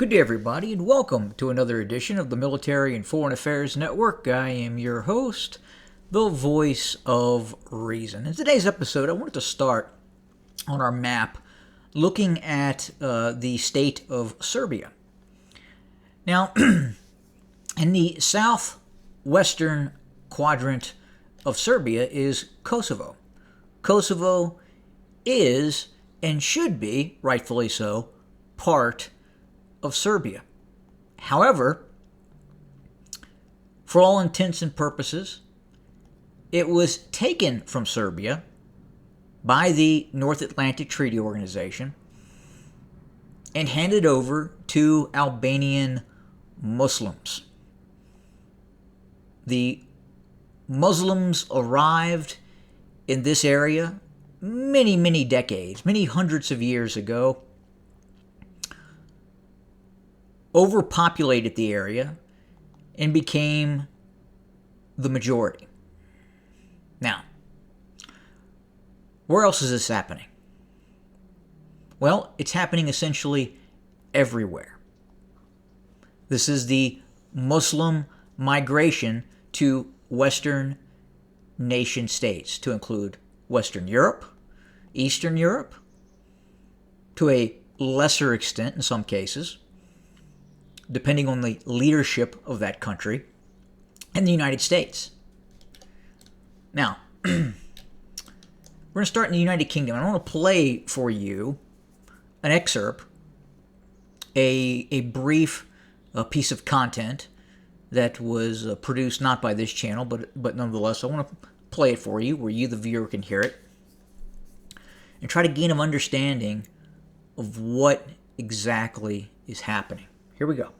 Good day, everybody, and welcome to another edition of the Military and Foreign Affairs Network. I am your host, the voice of reason. In today's episode, I wanted to start on our map looking at the state of Serbia. Now, in the southwestern quadrant of Serbia is Kosovo. Kosovo is, and should be, rightfully so, part of Serbia. However, for all intents and purposes, it was taken from Serbia by the North Atlantic Treaty Organization and handed over to Albanian Muslims. The Muslims arrived in this area many decades, many hundreds of years ago, overpopulated the area, and became the majority. Now, where else is this happening? Well, it's happening essentially everywhere. This is the Muslim migration to Western nation states, to include Western Europe, Eastern Europe, to a lesser extent in some cases, depending on the leadership of that country, and the United States. Now, we're going to start in the United Kingdom. I want to play for you an excerpt, a brief piece of content that was produced not by this channel, but nonetheless, I want to play it for you where you, the viewer, can hear it and try to gain an understanding of what exactly is happening. Here we go.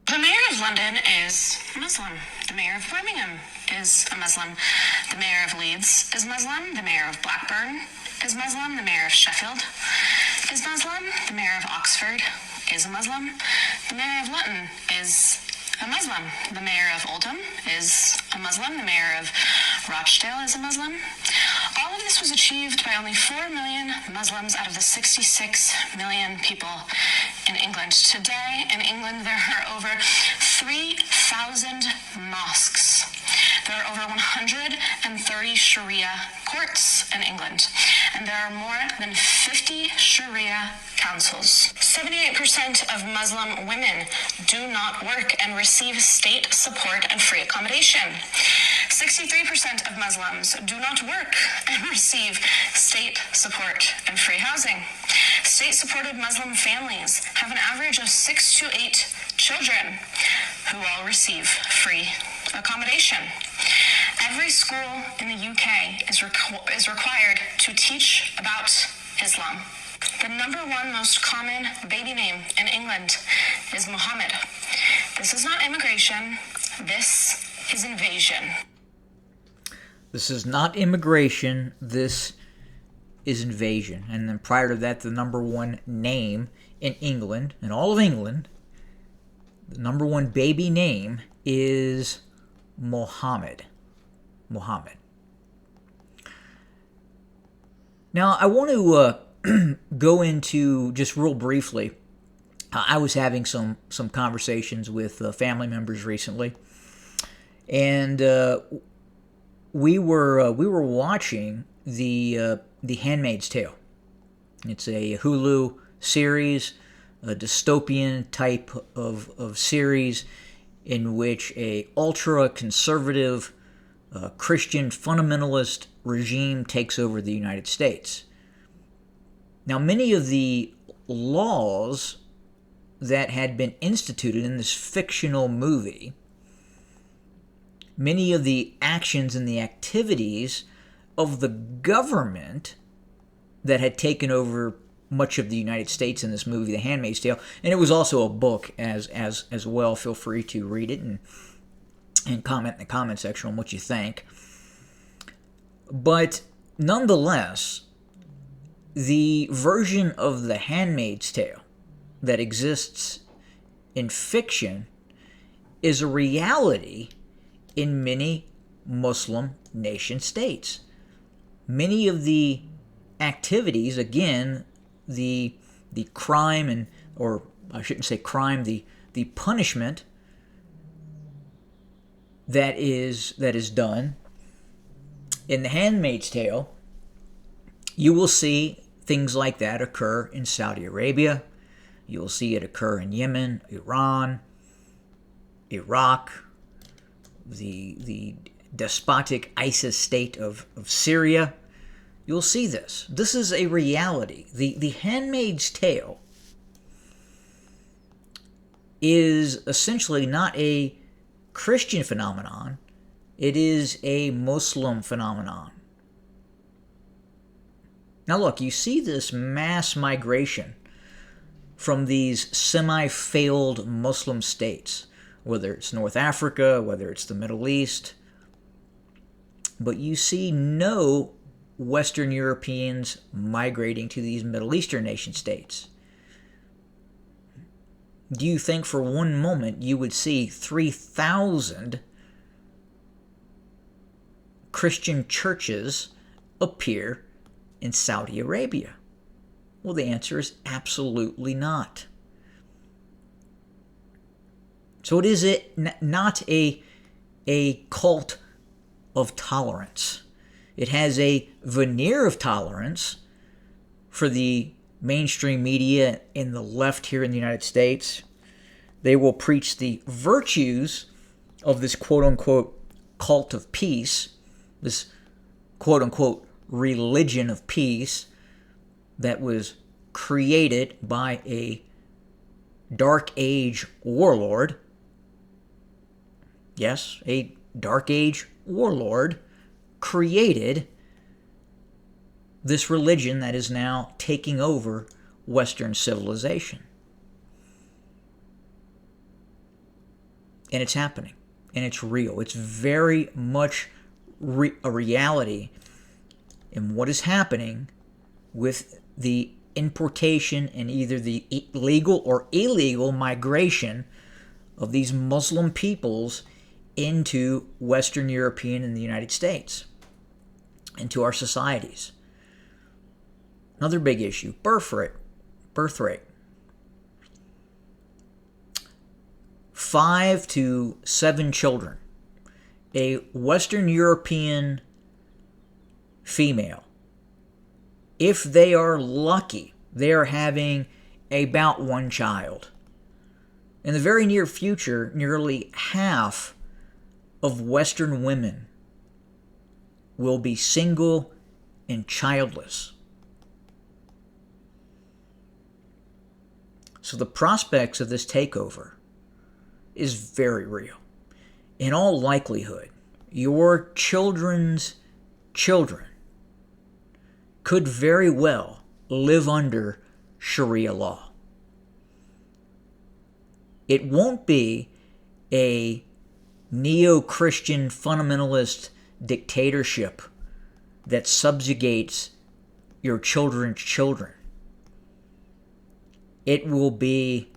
The mayor of London is Muslim. The mayor of Birmingham is a Muslim. The mayor of Leeds is Muslim. The mayor of Blackburn is Muslim. The mayor of Sheffield is Muslim. The mayor of Oxford is a Muslim. The mayor of Luton is a Muslim. The mayor of Oldham is a Muslim. The mayor of Rochdale is a Muslim. All of this was achieved by only 4 million Muslims out of the 66 million people in England. Today, in England, there are over 3,000 mosques. There are over 130 Sharia courts in England, and there are more than 50 Sharia councils. 78% of Muslim women do not work and receive state support and free accommodation. 63% of Muslims do not work and receive state support and free housing. State-supported Muslim families have an average of 6 to 8 children who all receive free accommodation. Every school in the UK is required to teach about Islam. The number one most common baby name in England is Muhammad. This is not immigration. This is invasion. This is not immigration. This is invasion. And then prior to that, the number one name in England, in all of England, the number one baby name is Muhammad. Muhammad. Now, I want to go into, just real briefly, I was having some conversations with family members recently, and we were watching the Handmaid's Tale. It's a Hulu series, a dystopian type of series in which a ultra-conservative Christian fundamentalist regime takes over the United States. Now, many of the laws that had been instituted in this fictional movie, many of the actions and the activities of the government that had taken over much of the United States in this movie, The Handmaid's Tale, and it was also a book as well. Feel free to read it and comment in the comment section on what you think. But nonetheless, the version of The Handmaid's Tale that exists in fiction is a reality in many Muslim nation states. Many of the activities, again, the crime, and or I shouldn't say crime, the punishment that is done in The Handmaid's Tale, you will see things like that occur in Saudi Arabia. You will see it occur in Yemen, Iran, Iraq, the despotic ISIS state of Syria. You'll see this. This is a reality. The Handmaid's Tale is essentially not a Christian phenomenon. It is a Muslim phenomenon. Now look, you see this mass migration from these semi-failed Muslim states, whether it's North Africa, whether it's the Middle East, but you see no Western Europeans migrating to these Middle Eastern nation states. Do you think for one moment you would see 3,000 Christian churches appear in Saudi Arabia? Well, the answer is absolutely not. So it is not a cult of tolerance. It has a veneer of tolerance for the mainstream media and the left here in the United States. They will preach the virtues of this quote-unquote cult of peace, this quote-unquote religion of peace that was created by a Dark Age warlord. Yes, a Dark Age warlord created this religion that is now taking over Western civilization. And it's happening. And it's real. It's very much a reality in what is happening with the importation and either the legal or illegal migration of these Muslim peoples into Western European and the United States, into our societies. Another big issue, birth rate. 5 to 7 children. A Western European female, if they are lucky, they are having about 1 child. In the very near future, nearly half of Western women will be single and childless. So the prospects of this takeover is very real. In all likelihood, your children's children could very well live under Sharia law. It won't be a neo-Christian fundamentalist dictatorship that subjugates your children's children. It will be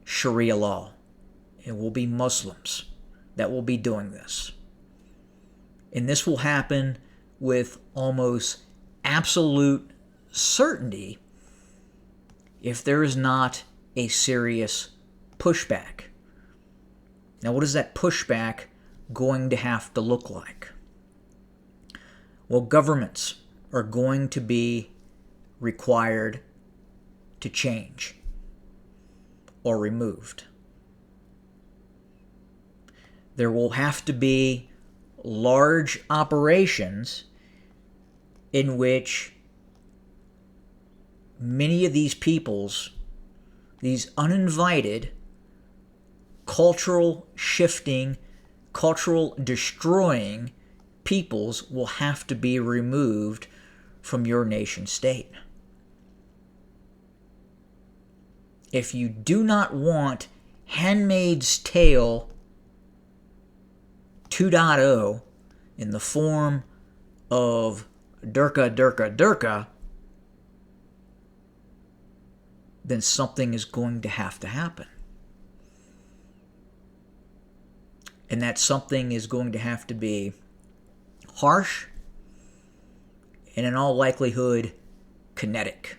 Sharia law. It will be Muslims that will be doing this. And this will happen with almost absolute certainty if there is not a serious pushback. Now, what is that pushback going to have to look like? Well, governments are going to be required to change or removed. There will have to be large operations in which many of these peoples, these uninvited, cultural shifting, cultural destroying peoples will have to be removed from your nation state. If you do not want Handmaid's Tale 2.0 in the form of Durka, then something is going to happen. And that something is going to have to be harsh. and in all likelihood, kinetic.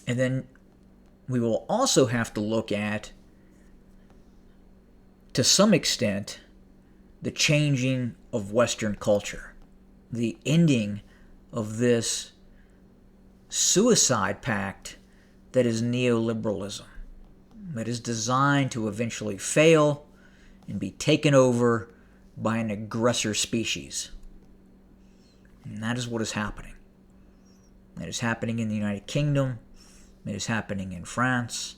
And then we will also have to look at, to some extent, the changing of Western culture, the ending of this suicide pact that is neoliberalism, that is designed to eventually fail and be taken over by an aggressor species. And that is what is happening. That is happening in the United Kingdom. It is happening in France.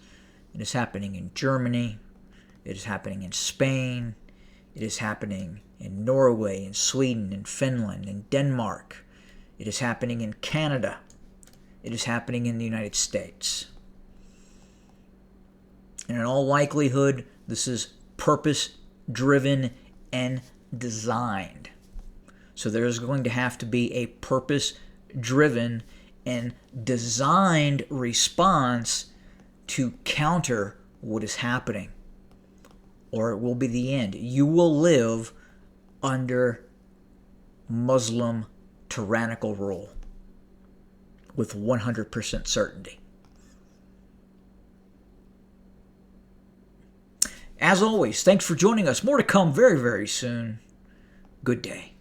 It is happening in Germany. It is happening in Spain. It is happening in Norway, in Sweden, in Finland, in Denmark. It is happening in Canada. It is happening in the United States. And in all likelihood, this is purpose-driven and designed. So there's going to have to be a purpose-driven and designed response to counter what is happening, or it will be the end. You will live under Muslim tyrannical rule with 100% certainty. As always, thanks for joining us. More to come very, very soon. Good day.